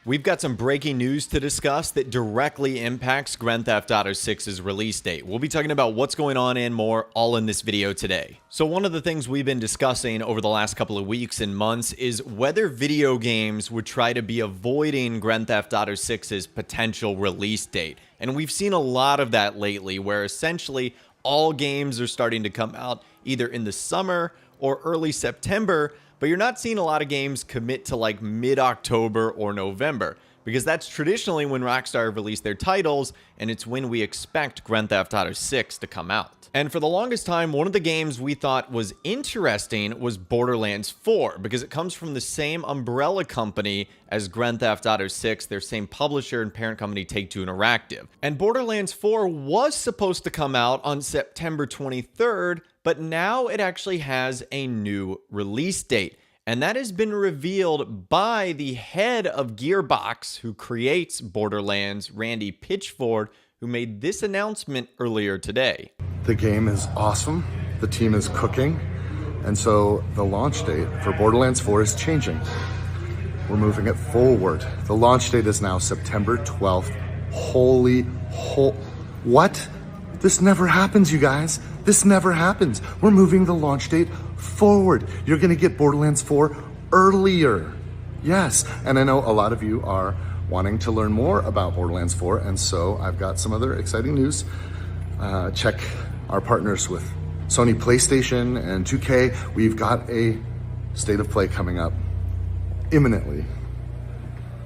We've got some breaking news to discuss that directly impacts Grand Theft Auto 6's release date. We'll be talking about what's going on and more all in this video today. So one of the things we've been discussing over the last couple of weeks and months is whether video games would try to be avoiding Grand Theft Auto 6's potential release date. And we've seen a lot of that lately, where essentially all games are starting to come out either in the summer or early September, but you're not seeing a lot of games commit to like mid-October or November, because that's traditionally when Rockstar release their titles, and it's when we expect Grand Theft Auto 6 to come out. And for the longest time, one of the games we thought was interesting was Borderlands 4, because it comes from the same umbrella company as Grand Theft Auto 6, their same publisher and parent company, Take-Two Interactive. And Borderlands 4 was supposed to come out on September 23rd, but now it actually has a new release date. And that has been revealed by the head of Gearbox, who creates Borderlands, Randy Pitchford, who made this announcement earlier today. The game is awesome, the team is cooking, and so the launch date for Borderlands 4 is changing. We're moving it forward. The launch date is now September 12th. What? This never happens, you guys. This never happens. We're moving the launch date forward. You're gonna get Borderlands 4 earlier. Yes, and I know a lot of you are wanting to learn more about Borderlands 4, and so I've got some other exciting news. Check our partners with Sony PlayStation and 2K. We've got a State of Play coming up imminently.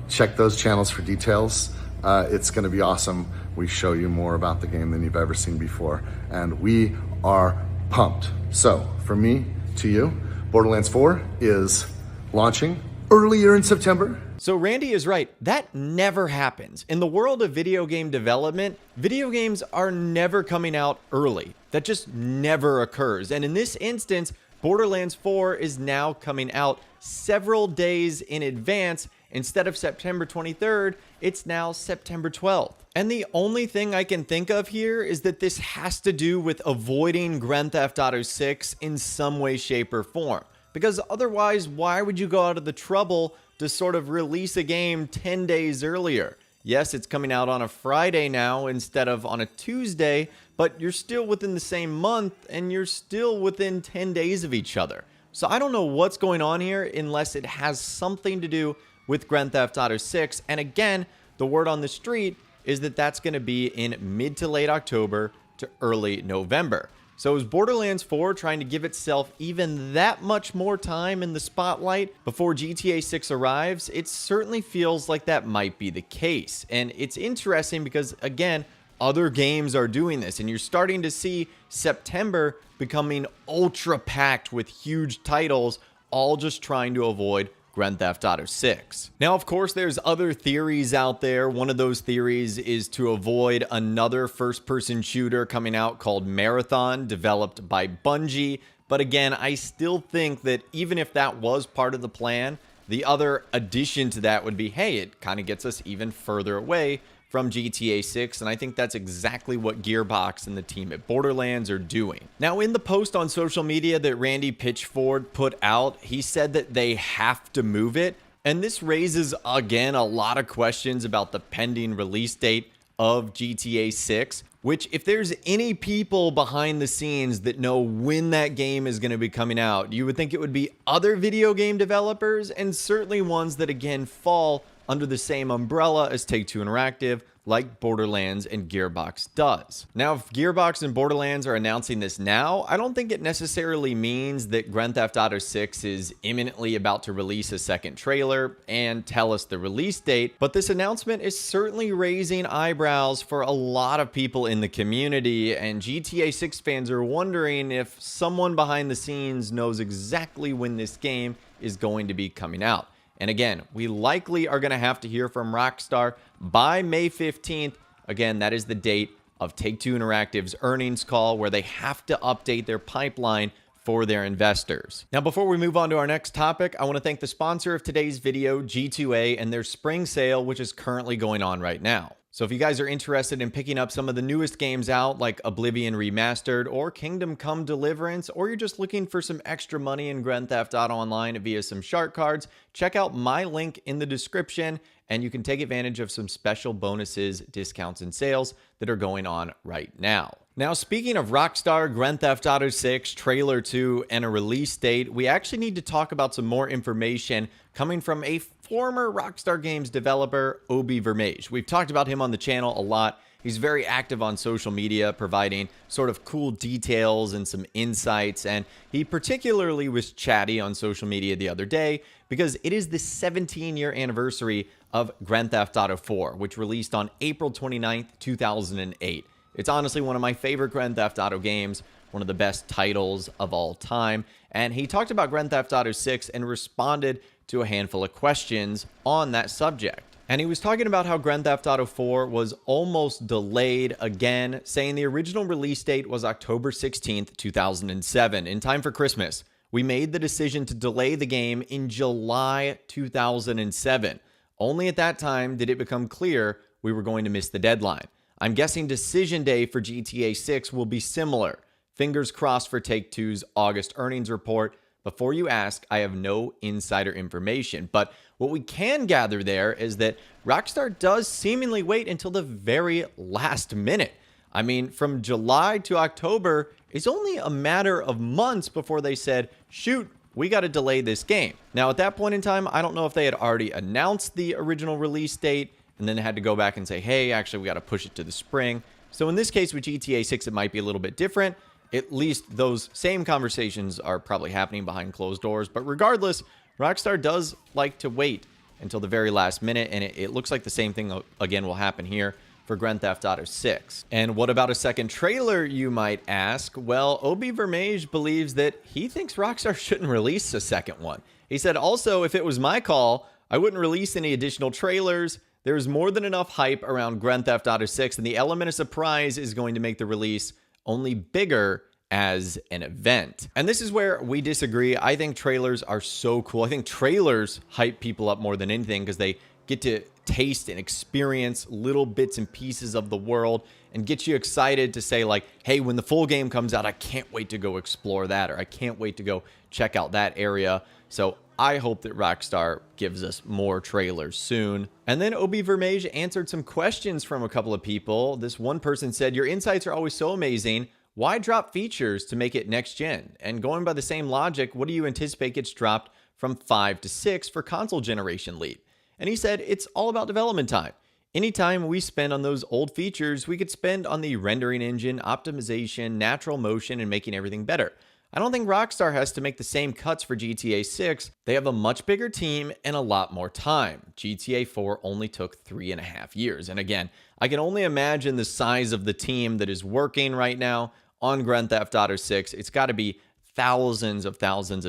Check those channels for details. It's gonna be awesome. We show you more about the game than you've ever seen before, and we are pumped. So, from me to you, Borderlands 4 is launching earlier in September. So Randy is right. That never happens. In the world of video game development, video games are never coming out early. That just never occurs. And in this instance, Borderlands 4 is now coming out several days in advance. Instead of September 23rd, it's now September 12th. And the only thing I can think of here is that this has to do with avoiding Grand Theft Auto 6 in some way, shape, or form. Because otherwise, why would you go out of the trouble to sort of release a game 10 days earlier? Yes, it's coming out on a Friday now instead of on a Tuesday, but you're still within the same month and you're still within 10 days of each other. So I don't know what's going on here unless it has something to do with Grand Theft Auto 6. And again, the word on the street is that that's going to be in mid to late October to early November. So is Borderlands 4 trying to give itself even that much more time in the spotlight before GTA 6 arrives? It certainly feels like that might be the case. And it's interesting because, again, other games are doing this, and you're starting to see September becoming ultra packed with huge titles, all just trying to avoid Grand Theft Auto 6. Now, of course, there's other theories out there. One of those theories is to avoid another first-person shooter coming out called Marathon, developed by Bungie. But again, I still think that even if that was part of the plan, the other addition to that would be, hey, it kind of gets us even further away from GTA 6, and I think that's exactly what Gearbox and the team at Borderlands are doing. Now, in the post on social media that Randy Pitchford put out, he said that they have to move it, and this raises, again, a lot of questions about the pending release date of GTA 6, which, if there's any people behind the scenes that know when that game is going to be coming out, you would think it would be other video game developers, and certainly ones that, again, fall under the same umbrella as Take-Two Interactive, like Borderlands and Gearbox does. Now, if Gearbox and Borderlands are announcing this now, I don't think it necessarily means that Grand Theft Auto 6 is imminently about to release a second trailer and tell us the release date, but this announcement is certainly raising eyebrows for a lot of people in the community, and GTA 6 fans are wondering if someone behind the scenes knows exactly when this game is going to be coming out. And again, we likely are going to have to hear from Rockstar by May 15th. Again, that is the date of Take-Two Interactive's earnings call, where they have to update their pipeline for their investors. Now, before we move on to our next topic, I want to thank the sponsor of today's video, G2A, and their spring sale, which is currently going on right now. So if you guys are interested in picking up some of the newest games out, like Oblivion Remastered or Kingdom Come Deliverance, or you're just looking for some extra money in Grand Theft Auto Online via some shark cards, check out my link in the description, and you can take advantage of some special bonuses, discounts, and sales that are going on right now. Now, speaking of Rockstar, Grand Theft Auto 6, Trailer 2, and a release date, we actually need to talk about some more information coming from a former Rockstar Games developer, Obi Vermage. We've talked about him on the channel a lot. He's very active on social media, providing sort of cool details and some insights, and he particularly was chatty on social media the other day because it is the 17-year anniversary of Grand Theft Auto 4, which released on April 29th, 2008. It's honestly one of my favorite Grand Theft Auto games, one of the best titles of all time, and he talked about Grand Theft Auto 6 and responded to a handful of questions on that subject. And he was talking about how Grand Theft Auto 4 was almost delayed again, saying the original release date was October 16th, 2007, in time for Christmas. We made the decision to delay the game in July 2007. Only at that time did it become clear we were going to miss the deadline. I'm guessing decision day for GTA 6 will be similar. Fingers crossed for Take-Two's August earnings report. Before you ask, I have no insider information, but what we can gather there is that Rockstar does seemingly wait until the very last minute. I mean, from July to October, it's only a matter of months before they said, shoot, we got to delay this game. Now, at that point in time, I don't know if they had already announced the original release date and then had to go back and say, hey, actually, we got to push it to the spring. So in this case with GTA 6, it might be a little bit different. At least those same conversations are probably happening behind closed doors. But regardless, Rockstar does like to wait until the very last minute, and it looks like the same thing again will happen here for Grand Theft Auto 6. And what about a second trailer, you might ask? Well, Obi Vermage believes that he thinks Rockstar shouldn't release a second one. He said, also, if it was my call, I wouldn't release any additional trailers. There's more than enough hype around Grand Theft Auto 6, and the element of surprise is going to make the release only bigger as an event. And this is where we disagree. I think trailers are so cool. I think trailers hype people up more than anything because they get to taste and experience little bits and pieces of the world and get you excited to say like, hey, when the full game comes out, I can't wait to go explore that, or I can't wait to go check out that area. So I hope that Rockstar gives us more trailers soon. And then Obi Vermage answered some questions from a couple of people. This one person said, your insights are always so amazing. Why drop features to make it next gen? And going by the same logic, what do you anticipate gets dropped from 5 to 6 for console generation leap? And he said, it's all about development time. Any time we spend on those old features, we could spend on the rendering engine, optimization, natural motion, and making everything better. I don't think Rockstar has to make the same cuts for GTA 6. They have a much bigger team and a lot more time. GTA 4 only took 3.5 years. And again, I can only imagine the size of the team that is working right now on Grand Theft Auto 6. It's got to be thousands of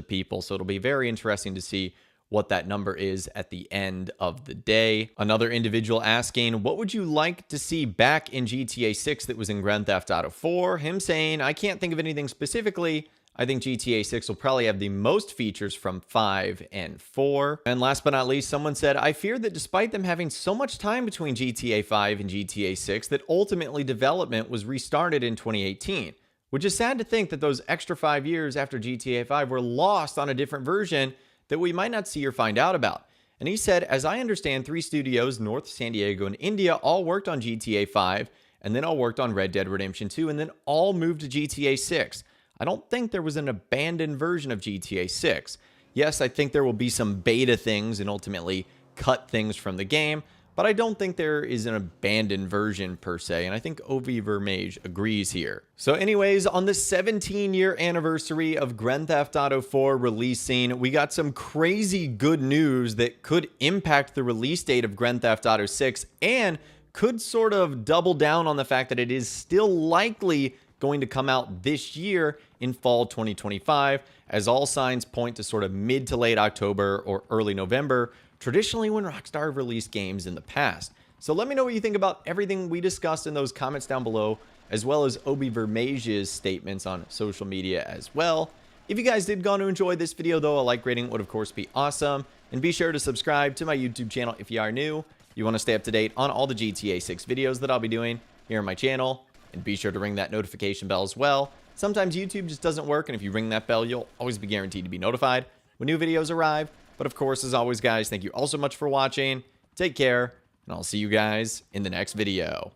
people. So it'll be very interesting to see what that number is at the end of the day. Another individual asking, what would you like to see back in GTA 6 that was in Grand Theft Auto 4? Him saying, I can't think of anything specifically. I think GTA 6 will probably have the most features from 5 and 4. And last but not least, someone said, I fear that despite them having so much time between GTA 5 and GTA 6, that ultimately development was restarted in 2018. Which is sad to think that those extra 5 years after GTA 5 were lost on a different version that we might not see or find out about. And he said, as I understand, 3 studios, North, San Diego, and India, all worked on GTA 5, and then all worked on Red Dead Redemption 2, and then all moved to GTA 6. I don't think there was an abandoned version of GTA 6. Yes, I think there will be some beta things and ultimately cut things from the game, but I don't think there is an abandoned version per se, and I think Obi Vermage agrees here. So anyways, on the 17-year anniversary of Grand Theft Auto 4 releasing, we got some crazy good news that could impact the release date of Grand Theft Auto 6 and could sort of double down on the fact that it is still likely going to come out this year in fall 2025, as all signs point to sort of mid to late October or early November, traditionally when Rockstar released games in the past. So let me know what you think about everything we discussed in those comments down below, as well as Obi Vermage's statements on social media as well. If you guys did go on to enjoy this video though, a like rating would of course be awesome. And be sure to subscribe to my YouTube channel if you are new. You want to stay up to date on all the GTA 6 videos that I'll be doing here on my channel, and be sure to ring that notification bell as well. Sometimes YouTube just doesn't work, and if you ring that bell, you'll always be guaranteed to be notified when new videos arrive. But of course, as always, guys, thank you all so much for watching. Take care, and I'll see you guys in the next video.